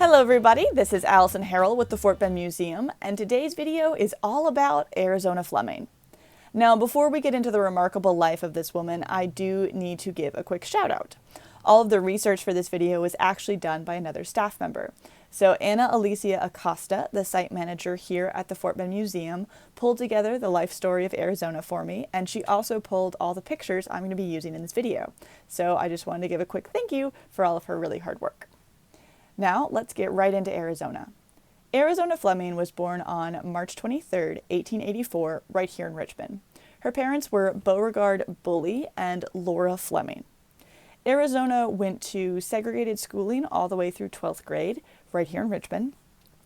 Hello everybody, this is Allison Harrell with the Fort Bend Museum, and today's video is all about Arizona Fleming. Now, before we get into the remarkable life of this woman, I do need to give a quick shout out. All of the research for this video was actually done by another staff member. So Ana Alicia Acosta, the site manager here at the Fort Bend Museum, pulled together the life story of Arizona for me, and she also pulled all the pictures I'm going to be using in this video. So I just wanted to give a quick thank you for all of her really hard work. Now, let's get right into Arizona. Arizona Fleming was born on March 23, 1884, right here in Richmond. Her parents were Beauregard Bully and Laura Fleming. Arizona went to segregated schooling all the way through 12th grade, right here in Richmond.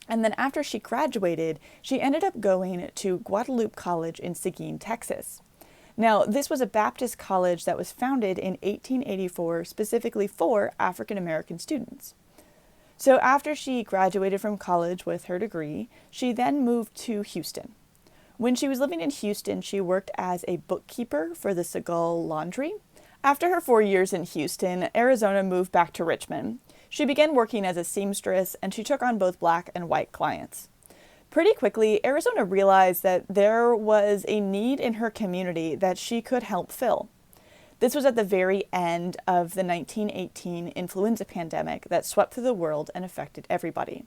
And then after she graduated, she ended up going to Guadalupe College in Seguin, Texas. Now, this was a Baptist college that was founded in 1884 specifically for African American students. So after she graduated from college with her degree, she then moved to Houston. When she was living in Houston, she worked as a bookkeeper for the Segal Laundry. After her 4 years in Houston, Arizona moved back to Richmond. She began working as a seamstress, and she took on both black and white clients. Pretty quickly, Arizona realized that there was a need in her community that she could help fill. This was at the very end of the 1918 influenza pandemic that swept through the world and affected everybody.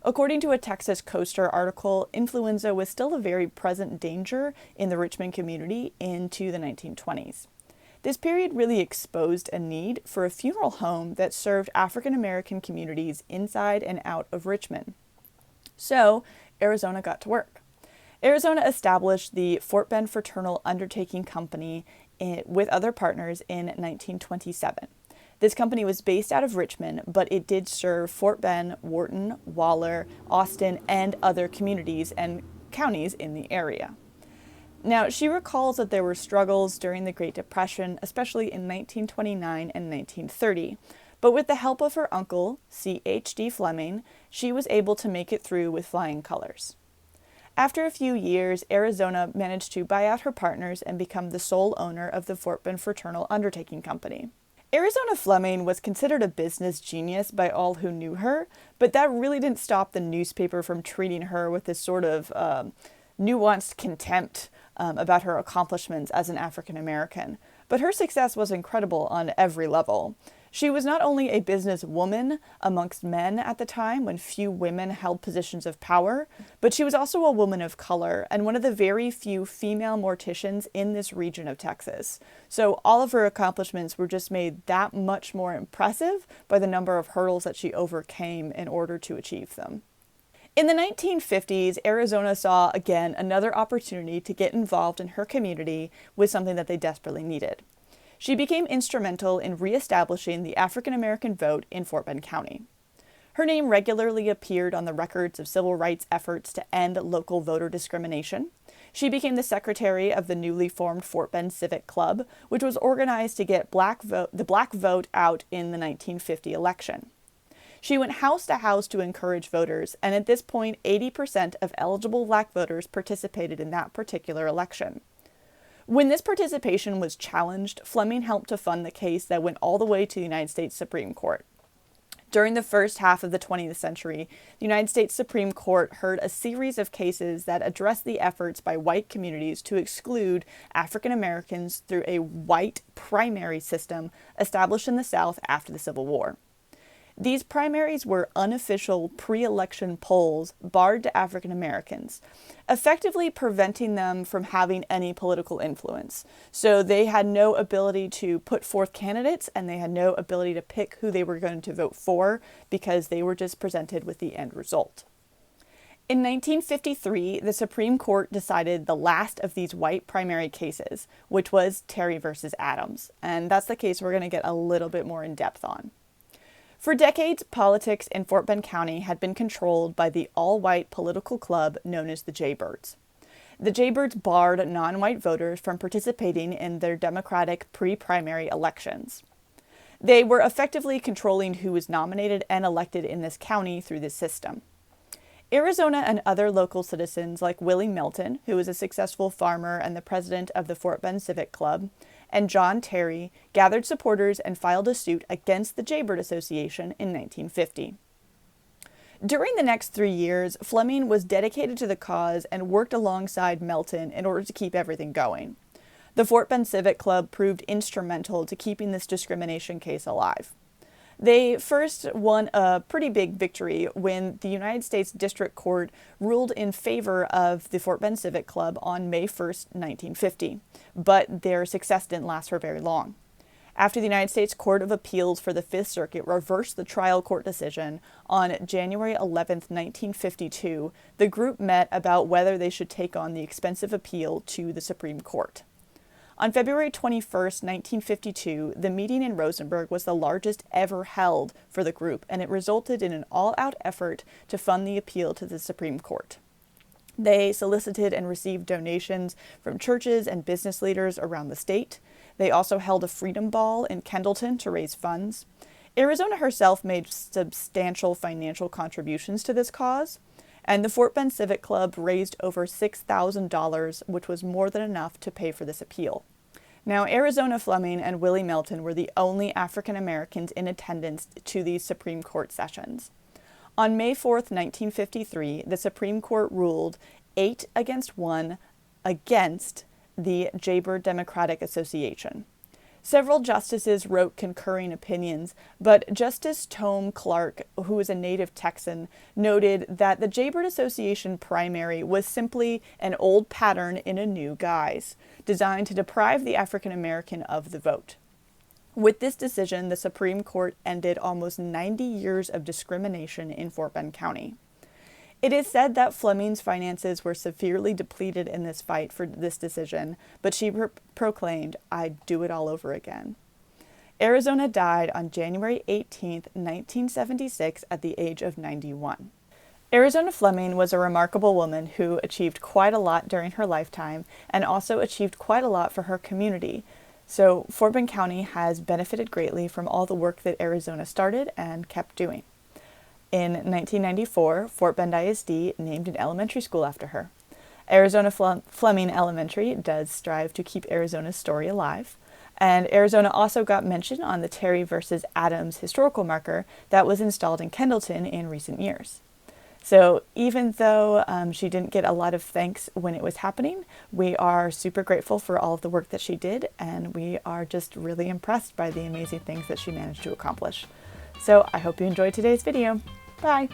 According to a Texas Coaster article, influenza was still a very present danger in the Richmond community into the 1920s. This period really exposed a need for a funeral home that served African American communities inside and out of Richmond. So, Arizona got to work. Arizona established the Fort Bend Fraternal Undertaking Company with other partners in 1927. This company was based out of Richmond, but it did serve Fort Bend, Wharton, Waller, Austin, and other communities and counties in the area. Now, she recalls that there were struggles during the Great Depression, especially in 1929 and 1930, but with the help of her uncle, C.H.D. Fleming, she was able to make it through with flying colors. After a few years, Arizona managed to buy out her partners and become the sole owner of the Fort Bend Fraternal Undertaking Company. Arizona Fleming was considered a business genius by all who knew her, but that really didn't stop the newspaper from treating her with this sort of nuanced contempt about her accomplishments as an African American. But her success was incredible on every level. She was not only a businesswoman amongst men at the time when few women held positions of power, but she was also a woman of color and one of the very few female morticians in this region of Texas. So all of her accomplishments were just made that much more impressive by the number of hurdles that she overcame in order to achieve them. In the 1950s, Arizona saw again another opportunity to get involved in her community with something that they desperately needed. She became instrumental in reestablishing the African American vote in Fort Bend County. Her name regularly appeared on the records of civil rights efforts to end local voter discrimination. She became the secretary of the newly formed Fort Bend Civic Club, which was organized to get the black vote out in the 1950 election. She went house to house to encourage voters, and at this point, 80% of eligible black voters participated in that particular election. When this participation was challenged, Fleming helped to fund the case that went all the way to the United States Supreme Court. During the first half of the 20th century, the United States Supreme Court heard a series of cases that addressed the efforts by white communities to exclude African Americans through a white primary system established in the South after the Civil War. These primaries were unofficial pre-election polls barred to African Americans, effectively preventing them from having any political influence. So they had no ability to put forth candidates, and they had no ability to pick who they were going to vote for because they were just presented with the end result. In 1953, the Supreme Court decided the last of these white primary cases, which was Terry versus Adams, and that's the case we're going to get a little bit more in depth on. For decades, politics in Fort Bend County had been controlled by the all-white political club known as the Jaybirds. The Jaybirds barred non-white voters from participating in their Democratic pre-primary elections. They were effectively controlling who was nominated and elected in this county through this system. Arizona and other local citizens like Willie Milton, who was a successful farmer and the president of the Fort Bend Civic Club, and John Terry gathered supporters and filed a suit against the Jaybird Association in 1950. During the next 3 years, Fleming was dedicated to the cause and worked alongside Melton in order to keep everything going. The Fort Bend Civic Club proved instrumental to keeping this discrimination case alive. They first won a pretty big victory when the United States District Court ruled in favor of the Fort Bend Civic Club on May 1st, 1950, but their success didn't last for very long. After the United States Court of Appeals for the Fifth Circuit reversed the trial court decision on January 11, 1952, the group met about whether they should take on the expensive appeal to the Supreme Court. On February 21, 1952, the meeting in Rosenberg was the largest ever held for the group, and it resulted in an all-out effort to fund the appeal to the Supreme Court. They solicited and received donations from churches and business leaders around the state. They also held a freedom ball in Kendleton to raise funds. Arizona herself made substantial financial contributions to this cause, and the Fort Bend Civic Club raised over $6,000, which was more than enough to pay for this appeal. Now, Arizona Fleming and Willie Melton were the only African Americans in attendance to these Supreme Court sessions. On May 4, 1953, the Supreme Court ruled 8-1 against the Jaybird Democratic Association. Several justices wrote concurring opinions, but Justice Tome Clark, who was a native Texan, noted that the Jaybird Association primary was simply an old pattern in a new guise, designed to deprive the African American of the vote. With this decision, the Supreme Court ended almost 90 years of discrimination in Fort Bend County. It is said that Fleming's finances were severely depleted in this fight for this decision, but she proclaimed, "I'd do it all over again." Arizona died on January 18, 1976, at the age of 91. Arizona Fleming was a remarkable woman who achieved quite a lot during her lifetime and also achieved quite a lot for her community. So Fort Bend County has benefited greatly from all the work that Arizona started and kept doing. In 1994, Fort Bend ISD named an elementary school after her. Arizona Fleming Elementary does strive to keep Arizona's story alive, and Arizona also got mention on the Terry versus Adams historical marker that was installed in Kendleton in recent years. So even though she didn't get a lot of thanks when it was happening, we are super grateful for all of the work that she did, and we are just really impressed by the amazing things that she managed to accomplish. So I hope you enjoyed today's video. Bye!